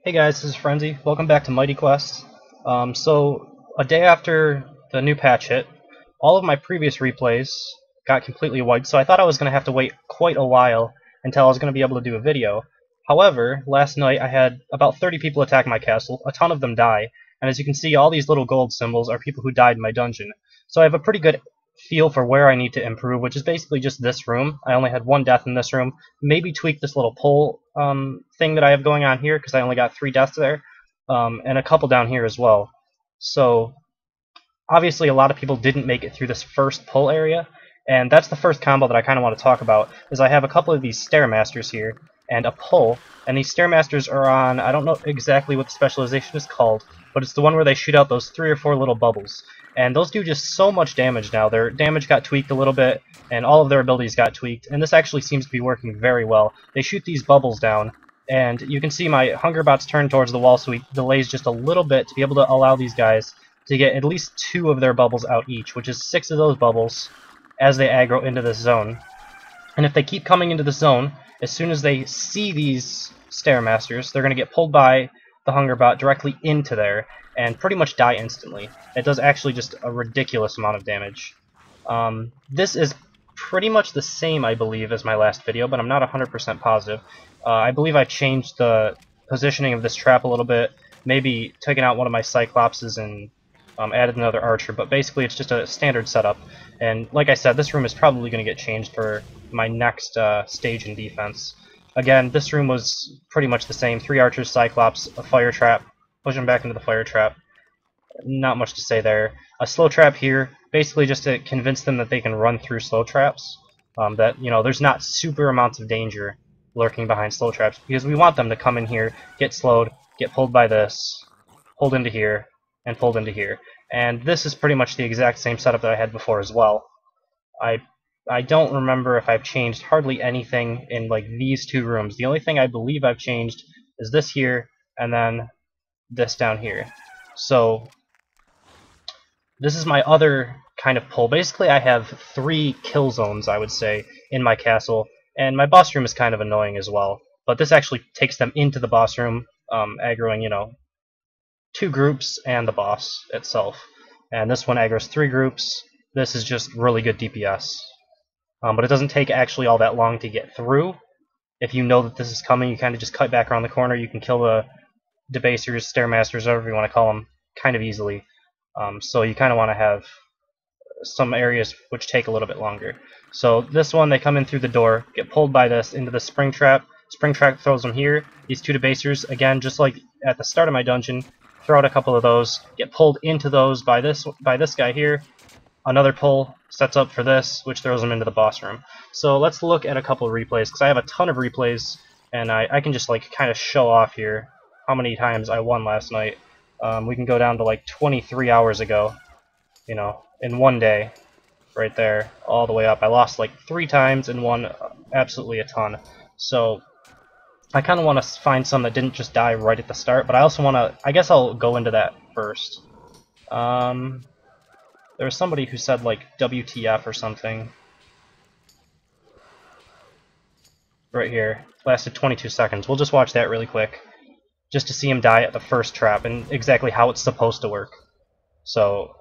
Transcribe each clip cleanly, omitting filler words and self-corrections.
Hey guys, this is Frenzy. Welcome back to Mighty Quest. So, a day after the new patch hit, all of my previous replays got completely wiped, so I thought I was going to have to wait quite a while until I was going to be able to do a video. However, last night I had about 30 people attack my castle, a ton of them die, and as you can see, all these little gold symbols are people who died in my dungeon. So I have a pretty good feel for where I need to improve, which is basically just this room. I only had one death in this room. Maybe tweak this little pole thing that I have going on here, because I only got 3 deaths there, and a couple down here as well. So obviously a lot of people didn't make it through this first pull area, and that's the first combo that I kind of want to talk about, is I have a couple of these Stairmasters here, and a pull, and these Stairmasters are on, I don't know exactly what the specialization is called, but it's the one where they shoot out those 3 or 4 little bubbles. And those do just so much damage now. Their damage got tweaked a little bit, and all of their abilities got tweaked, and this actually seems to be working very well. They shoot these bubbles down, and you can see my Hungerbots turn towards the wall, so he delays just a little bit to be able to allow these guys to get at least 2 of their bubbles out each, which is 6 of those bubbles as they aggro into this zone. And if they keep coming into the zone, as soon as they see these Stairmasters, they're going to get pulled by the Hungerbot directly into there and pretty much die instantly. It does actually just a ridiculous amount of damage. This is pretty much the same, I believe, as my last video, but I'm not 100% positive. I believe I changed the positioning of this trap a little bit, maybe taken out one of my Cyclopses and added another Archer, but basically it's just a standard setup. And like I said, this room is probably going to get changed for my next stage in defense. Again, this room was pretty much the same. 3 Archers, Cyclops, a Fire Trap, push them back into the Fire Trap. Not much to say there. A Slow Trap here, basically just to convince them that they can run through Slow Traps. That, you know, there's not super amounts of danger lurking behind Slow Traps, because we want them to come in here, get slowed, get pulled by this, pulled into here, and pulled into here. And this is pretty much the exact same setup that I had before as well. I don't remember if I've changed hardly anything in like these 2 rooms. The only thing I believe I've changed is this here, and then this down here. So this is my other kind of pull. Basically I have 3 kill zones, I would say, in my castle, and my boss room is kind of annoying as well. But this actually takes them into the boss room, aggroing, you know, 2 groups and the boss itself. And this one aggroes 3 groups. This is just really good DPS. But it doesn't take actually all that long to get through. If you know that this is coming, you kind of just cut back around the corner. You can kill the Debasers, Stairmasters, whatever you want to call them, kind of easily. So you kind of want to have some areas which take a little bit longer. So this one, they come in through the door, get pulled by this into the Spring Trap. Spring Trap throws them here. These 2 Debasers, again, just like at the start of my dungeon, throw out a couple of those, get pulled into those by this guy here. Another pull sets up for this, which throws them into the boss room. So let's look at a couple of replays, because I have a ton of replays, and I can just like kind of show off here how many times I won last night. We can go down to like 23 hours ago, you know, in one day, right there, all the way up. I lost like 3 times and won absolutely a ton. So I kind of want to find some that didn't just die right at the start, but I also want to, I guess I'll go into that first. There was somebody who said like WTF or something. Right here. Lasted 22 seconds. We'll just watch that really quick, just to see him die at the first trap and exactly how it's supposed to work. So,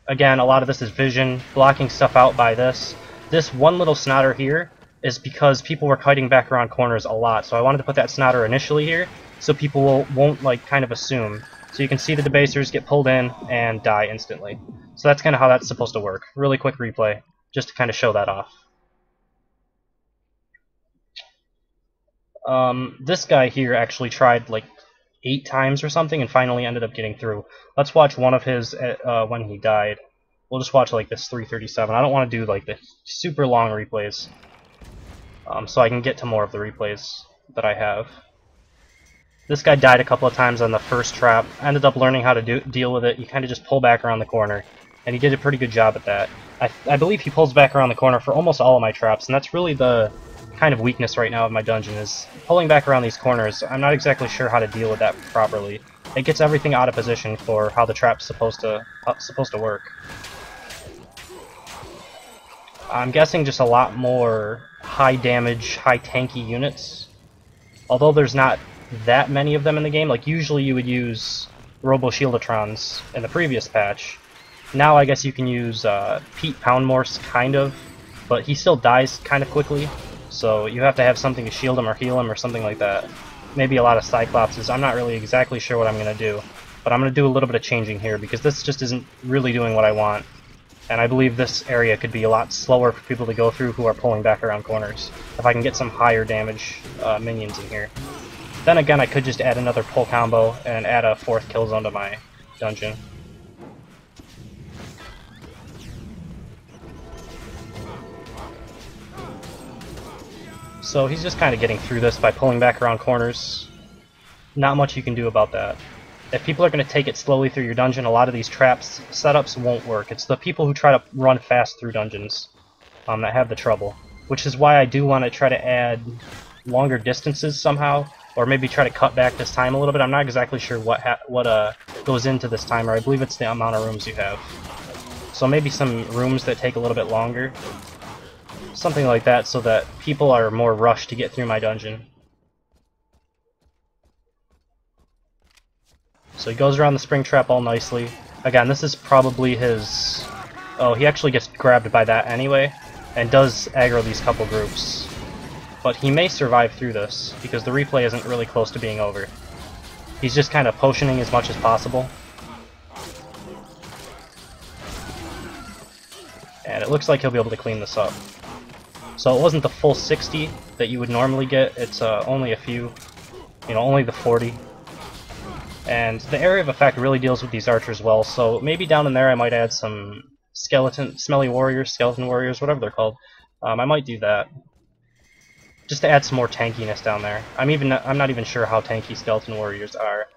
again, a lot of this is vision, blocking stuff out by this. This one little snotter here is because people were kiting back around corners a lot, so I wanted to put that snotter initially here, so people won't like kind of assume. So you can see the Debasers get pulled in and die instantly. So that's kind of how that's supposed to work. Really quick replay, just to kind of show that off. This guy here actually tried like 8 times or something and finally ended up getting through. Let's watch one of his when he died. We'll just watch like this 337. I don't want to do like the super long replays, so I can get to more of the replays that I have. This guy died a couple of times on the first trap. I ended up learning how to deal with it. You kind of just pull back around the corner, and he did a pretty good job at that. I believe he pulls back around the corner for almost all of my traps, and that's really the kind of weakness right now of my dungeon, is pulling back around these corners. I'm not exactly sure how to deal with that properly. It gets everything out of position for how the trap's supposed to work. I'm guessing just a lot more high damage, high tanky units. Although there's not that many of them in the game. Like, usually you would use Robo Shieldatrons in the previous patch. Now I guess you can use Pete Poundmore, kind of, but he still dies kind of quickly, so you have to have something to shield him or heal him or something like that. Maybe a lot of Cyclopses. I'm not really exactly sure what I'm going to do, but I'm going to do a little bit of changing here because this just isn't really doing what I want. And I believe this area could be a lot slower for people to go through who are pulling back around corners, if I can get some higher damage minions in here. Then again, I could just add another pull combo and add a 4th kill zone to my dungeon. So he's just kind of getting through this by pulling back around corners. Not much you can do about that. If people are going to take it slowly through your dungeon, a lot of these traps setups won't work. It's the people who try to run fast through dungeons that have the trouble. Which is why I do want to try to add longer distances somehow, or maybe try to cut back this time a little bit. I'm not exactly sure what goes into this timer. I believe it's the amount of rooms you have. So maybe some rooms that take a little bit longer. Something like that, so that people are more rushed to get through my dungeon. So he goes around the spring trap all nicely. Again, this is probably his... Oh, he actually gets grabbed by that anyway, and does aggro these couple groups. But he may survive through this, because the replay isn't really close to being over. He's just kind of potioning as much as possible. And it looks like he'll be able to clean this up. So it wasn't the full 60 that you would normally get, it's only a few, only the 40. And the area of effect really deals with these archers well, so maybe down in there I might add some skeleton warriors, whatever they're called. I might do that. Just to add some more tankiness down there. I'm not even sure how tanky skeleton warriors are.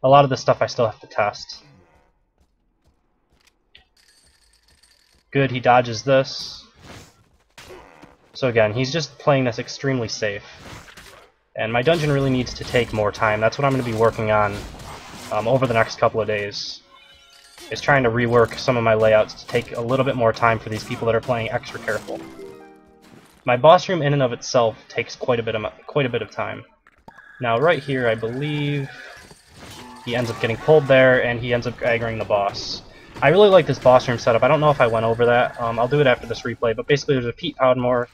A lot of this stuff I still have to test. Good, he dodges this. So again, he's just playing this extremely safe. And my dungeon really needs to take more time. That's what I'm going to be working on over the next couple of days. Is trying to rework some of my layouts to take a little bit more time for these people that are playing extra careful. My boss room in and of itself takes quite a bit of time. Now right here, I believe he ends up getting pulled there, and he ends up aggroing the boss. I really like this boss room setup. I don't know if I went over that. I'll do it after this replay, but basically there's a Pete Poundmore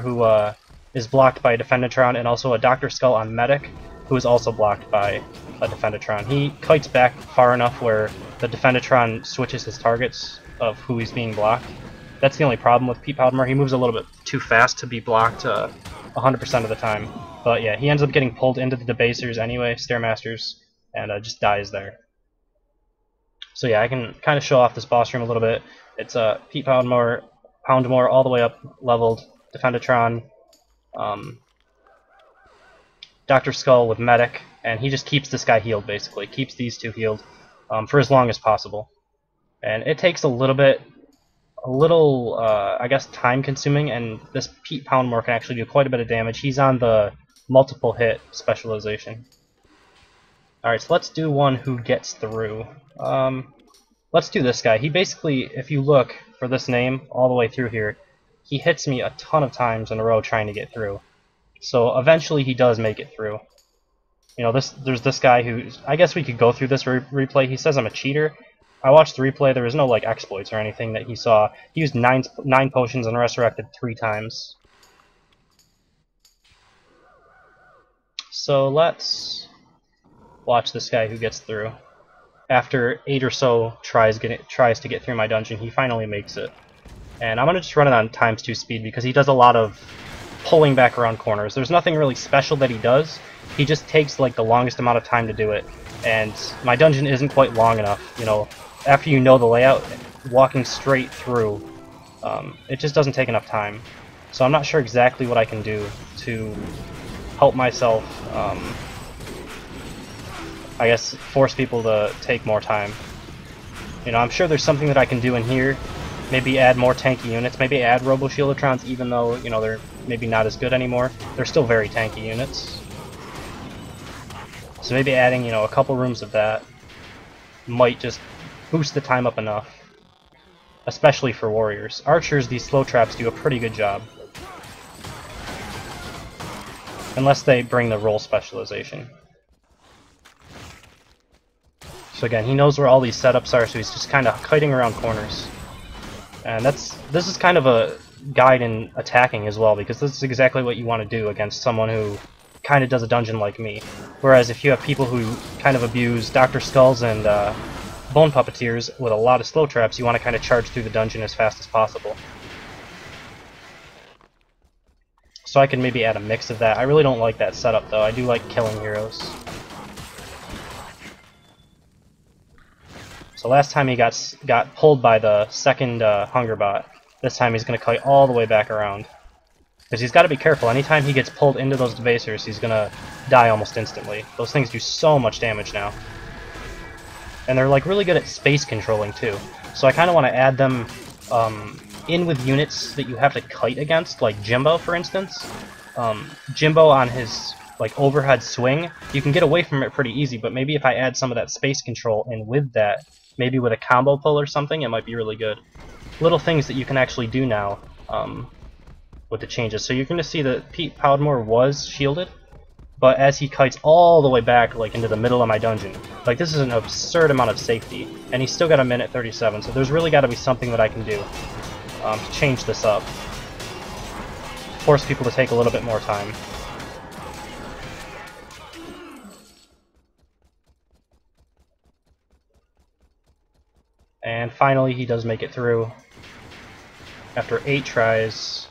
who is blocked by a Defendatron, and also a Dr. Skull on Medic, who is also blocked by a Defendatron. He kites back far enough where the Defendatron switches his targets of who he's being blocked. That's the only problem with Pete Poundmore. He moves a little bit too fast to be blocked 100% of the time. But yeah, he ends up getting pulled into the Debasers anyway, Stairmasters, and just dies there. So yeah, I can kind of show off this boss room a little bit. It's Pete Poundmore all the way up leveled, Defendatron, Dr. Skull with Medic, and he just keeps this guy healed basically, keeps these two healed for as long as possible. And it takes a little, I guess, time consuming, and this Pete Poundmore can actually do quite a bit of damage. He's on the multiple hit specialization. Alright, so let's do one who gets through. Let's do this guy. He basically, if you look for this name all the way through here, he hits me a ton of times in a row trying to get through. So eventually he does make it through. There's this guy who, I guess we could go through this replay. He says I'm a cheater. I watched the replay. There was no exploits or anything that he saw. He used 9 potions and resurrected 3 times. So let's watch this guy who gets through. After 8 or so tries to get through my dungeon, he finally makes it. And I'm going to just run it on ×2 speed because he does a lot of pulling back around corners. There's nothing really special that he does. He just takes the longest amount of time to do it. And my dungeon isn't quite long enough. After you know the layout, walking straight through, it just doesn't take enough time. So I'm not sure exactly what I can do to help myself, I guess, force people to take more time. I'm sure there's something that I can do in here. Maybe add more tanky units. Maybe add Robo Shieldatrons, even though, they're maybe not as good anymore. They're still very tanky units. So maybe adding, a couple rooms of that might just boost the time up enough. Especially for warriors. Archers, these slow traps do a pretty good job. unless they bring the roll specialization. So again, he knows where all these setups are, so he's just kind of kiting around corners. And this is kind of a guide in attacking as well, because this is exactly what you want to do against someone who kind of does a dungeon like me. Whereas if you have people who kind of abuse Dr. Skulls and Bone Puppeteers with a lot of slow traps, you want to kind of charge through the dungeon as fast as possible. So I can maybe add a mix of that. I really don't like that setup though. I do like killing heroes. So last time he got pulled by the second Hunger Bot. This time he's going to kite all the way back around. Because he's got to be careful. Anytime he gets pulled into those Debasers, he's going to die almost instantly. Those things do so much damage now. And they're like really good at space controlling too. So I kind of want to add them in with units that you have to kite against, like Jimbo for instance. Jimbo on his like overhead swing, you can get away from it pretty easy, but maybe if I add some of that space control in with that, maybe with a combo pull or something, it might be really good. Little things that you can actually do now with the changes. So you're going to see that Pete Podmore was shielded, but as he kites all the way back like into the middle of my dungeon, like this is an absurd amount of safety, and he's still got a minute 37, so there's really got to be something that I can do to change this up. Force people to take a little bit more time. And finally he does make it through. After 8 tries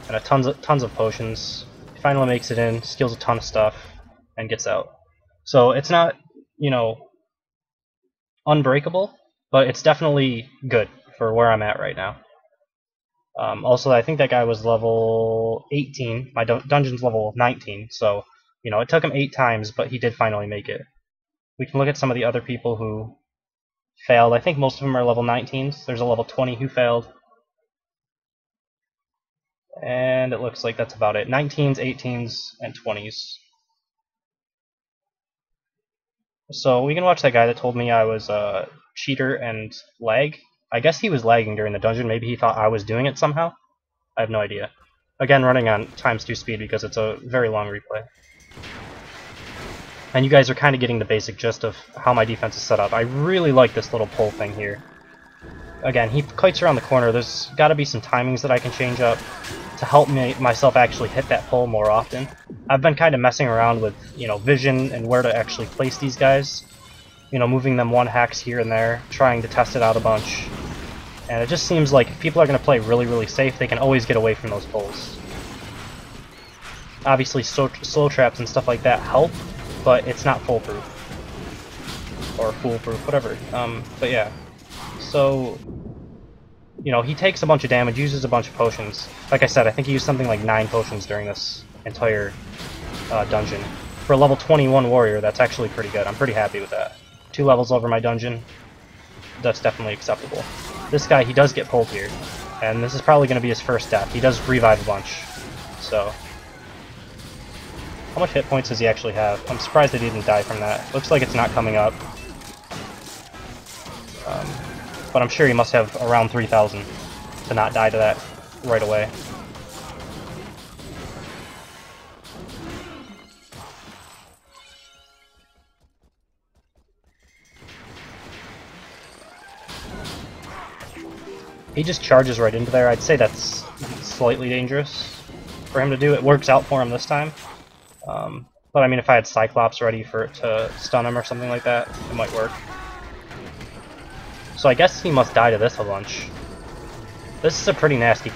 and tons of potions, he finally makes it in, steals a ton of stuff, and gets out. So it's not, you know, unbreakable, but it's definitely good for where I'm at right now. Also, I think that guy was level 18. My dungeon's level 19, so, you know, it took him 8 times, but he did finally make it. We can look at some of the other people who failed. I think most of them are level 19s. There's a level 20 who failed. And it looks like that's about it. 19s, 18s, and 20s. So we can watch that guy that told me I was a cheater and lag. I guess he was lagging during the dungeon. Maybe he thought I was doing it somehow. I have no idea. Again, running on ×2 speed because it's a very long replay. And you guys are kind of getting the basic gist of how my defense is set up. I really like this little pull thing here. Again, he kites around the corner. There's got to be some timings that I can change up to help myself actually hit that pull more often. I've been kind of messing around with, you know, vision and where to actually place these guys. You know, moving them 1 hex here and there, trying to test it out a bunch. And it just seems like if people are going to play really, really safe, they can always get away from those pulls. Obviously, slow traps and stuff like that help, but it's not foolproof. Or foolproof, whatever. But yeah. So, you know, he takes a bunch of damage, uses a bunch of potions. Like I said, I think he used something like 9 potions during this entire dungeon. For a level 21 warrior, that's actually pretty good. I'm pretty happy with that. 2 levels over my dungeon. That's definitely acceptable. This guy, he does get pulled here. And this is probably going to be his first death. He does revive a bunch. So, how much hit points does he actually have? I'm surprised that he didn't die from that. Looks like it's not coming up. But I'm sure he must have around 3,000 to not die to that right away. He just charges right into there. I'd say that's slightly dangerous for him to do. It works out for him this time. But I mean, if I had Cyclops ready to stun him or something like that, it might work. So I guess he must die to this a bunch. This is a pretty nasty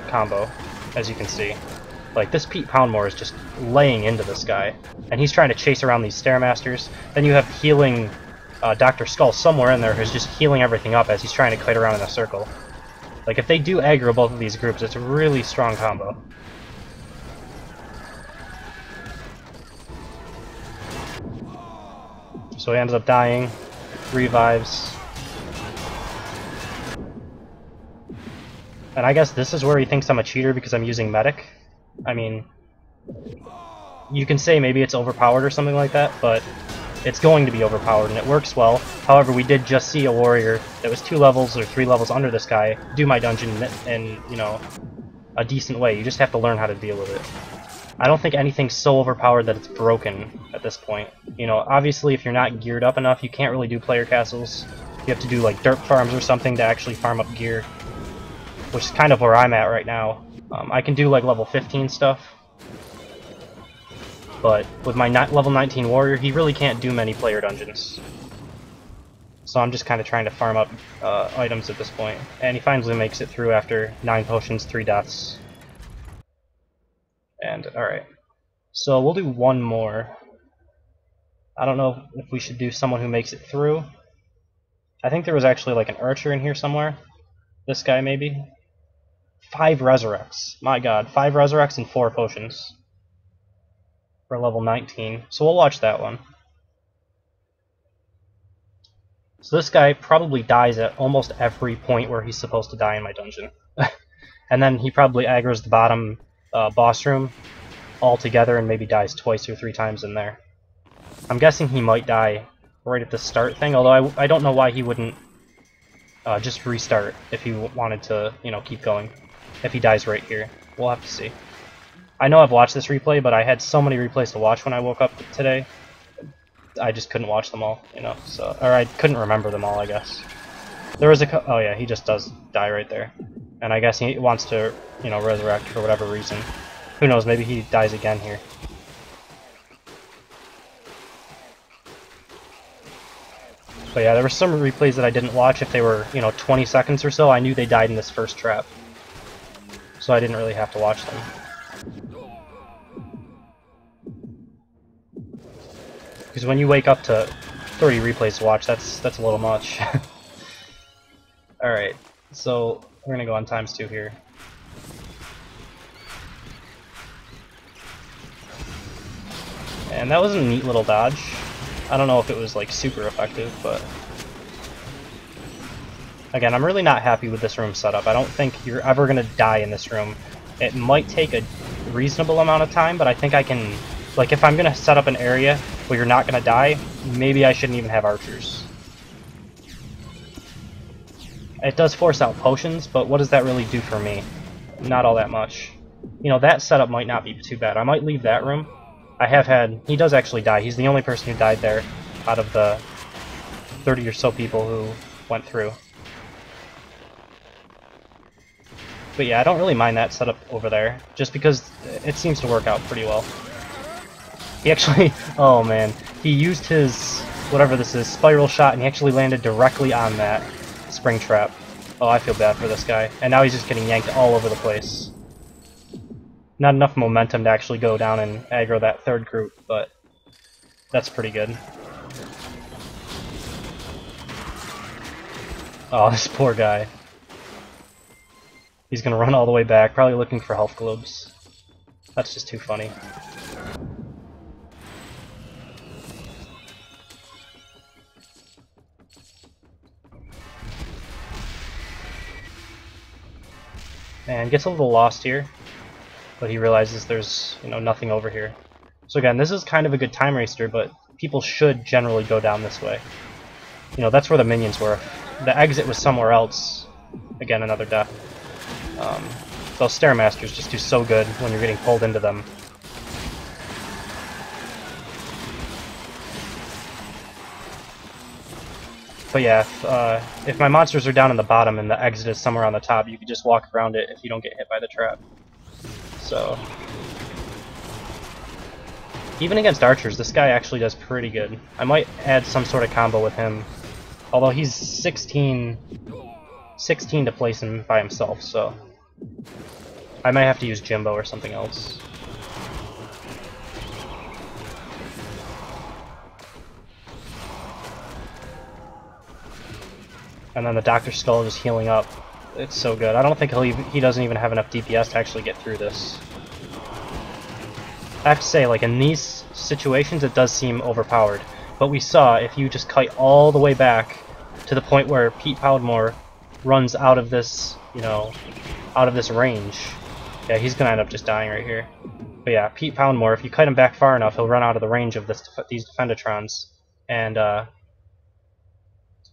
combo, as you can see. Like, this Pete Poundmore is just laying into this guy. And he's trying to chase around these Stairmasters. Then you have healing Dr. Skull somewhere in there who's just healing everything up as he's trying to kite around in a circle. Like, if they do aggro both of these groups, it's a really strong combo. So he ends up dying, revives. And I guess this is where he thinks I'm a cheater because I'm using Medic. I mean, you can say maybe it's overpowered or something like that, but it's going to be overpowered and it works well. However, we did just see a warrior that was 2 levels or 3 levels under this guy do my dungeon in, you know, a decent way. You just have to learn how to deal with it. I don't think anything's so overpowered that it's broken at this point. You know, obviously if you're not geared up enough, you can't really do player castles. You have to do like dirt farms or something to actually farm up gear, which is kind of where I'm at right now. I can do like level 15 stuff, but with my level 19 warrior, he really can't do many player dungeons. So I'm just kind of trying to farm up items at this point. And he finally makes it through after 9 potions, 3 deaths. And, alright. So we'll do one more. I don't know if we should do someone who makes it through. I think there was actually like an archer in here somewhere. This guy maybe. 5 resurrects. My god, 5 resurrects and 4 potions. For level 19. So we'll watch that one. So this guy probably dies at almost every point where he's supposed to die in my dungeon. And then he probably aggroes the bottom boss room all together and maybe dies twice or 3 times in there. I'm guessing he might die right at the start thing, although I don't know why he wouldn't just restart if he wanted to, you know, keep going. If he dies right here. We'll have to see. I know I've watched this replay, but I had so many replays to watch when I woke up today. I just couldn't watch them all, you know, so, or I couldn't remember them all, I guess. There was a, oh yeah, he just does die right there. And I guess he wants to, you know, resurrect for whatever reason. Who knows, maybe he dies again here. But yeah, there were some replays that I didn't watch. If they were, you know, 20 seconds or so, I knew they died in this first trap. So I didn't really have to watch them. Because when you wake up to 30 replays to watch, that's a little much. Alright, so we're gonna go on ×2 here. And that was a neat little dodge. I don't know if it was like super effective, but again, I'm really not happy with this room setup. I don't think you're ever gonna die in this room. It might take a reasonable amount of time, but I think I can, like, if I'm gonna set up an area where you're not gonna die, maybe I shouldn't even have archers. It does force out potions, but what does that really do for me? Not all that much. You know, that setup might not be too bad. I might leave that room. I have had... He does actually die. He's the only person who died there out of the 30 or so people who went through. But yeah, I don't really mind that setup over there, just because it seems to work out pretty well. He actually... Oh man. He used his... whatever this is, spiral shot, and he actually landed directly on that spring trap. Oh, I feel bad for this guy. And now he's just getting yanked all over the place. Not enough momentum to actually go down and aggro that third group, but that's pretty good. Oh, this poor guy. He's gonna run all the way back, probably looking for health globes. That's just too funny. And gets a little lost here, but he realizes there's, you know, nothing over here. So again, this is kind of a good time waster, but people should generally go down this way. You know, that's where the minions were. If the exit was somewhere else, again, another death. Those Stairmasters just do so good when you're getting pulled into them. But yeah, if my monsters are down in the bottom and the exit is somewhere on the top, you can just walk around it if you don't get hit by the trap. So... even against archers, this guy actually does pretty good. I might add some sort of combo with him. Although he's 16 to place him by himself, so... I might have to use Jimbo or something else. And then the Dr. Skull just healing up. It's so good. I don't think he doesn't even have enough DPS to actually get through this. I have to say, like, in these situations it does seem overpowered. But we saw, if you just kite all the way back to the point where Pete Podmore runs out of this, you know, out of this range. Yeah, he's gonna end up just dying right here. But yeah, Pete Poundmore, if you kite him back far enough, he'll run out of the range of these Defendatrons. And,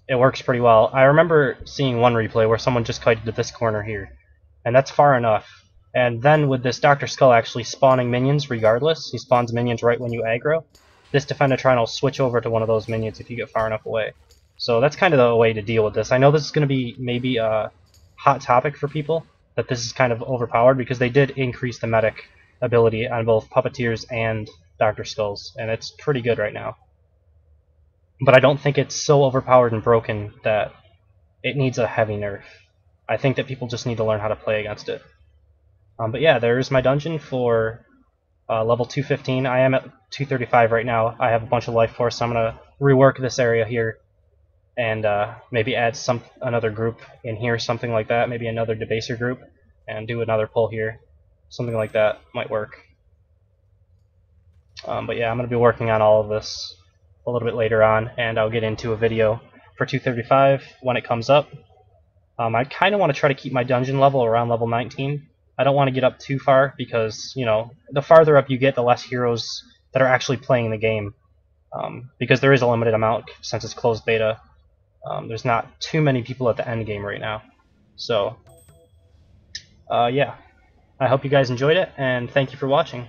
it works pretty well. I remember seeing one replay where someone just kited to this corner here. And that's far enough. And then with this Dr. Skull actually spawning minions regardless, he spawns minions right when you aggro, this Defendatron will switch over to one of those minions if you get far enough away. So that's kind of the way to deal with this. I know this is going to be maybe a hot topic for people, that this is kind of overpowered, because they did increase the medic ability on both Puppeteers and Dr. Skulls, and it's pretty good right now. But I don't think it's so overpowered and broken that it needs a heavy nerf. I think that people just need to learn how to play against it. But yeah, there's my dungeon for level 215. I am at 235 right now. I have a bunch of life force, so I'm going to rework this area here and maybe add another group in here, something like that, maybe another debaser group, and do another pull here. Something like that might work. But yeah, I'm going to be working on all of this a little bit later on, and I'll get into a video for 235 when it comes up. I kind of want to try to keep my dungeon level around level 19. I don't want to get up too far because, you know, the farther up you get, the less heroes that are actually playing the game. Because there is a limited amount since it's closed beta. There's not too many people at the end game right now. So, yeah. I hope you guys enjoyed it, and thank you for watching.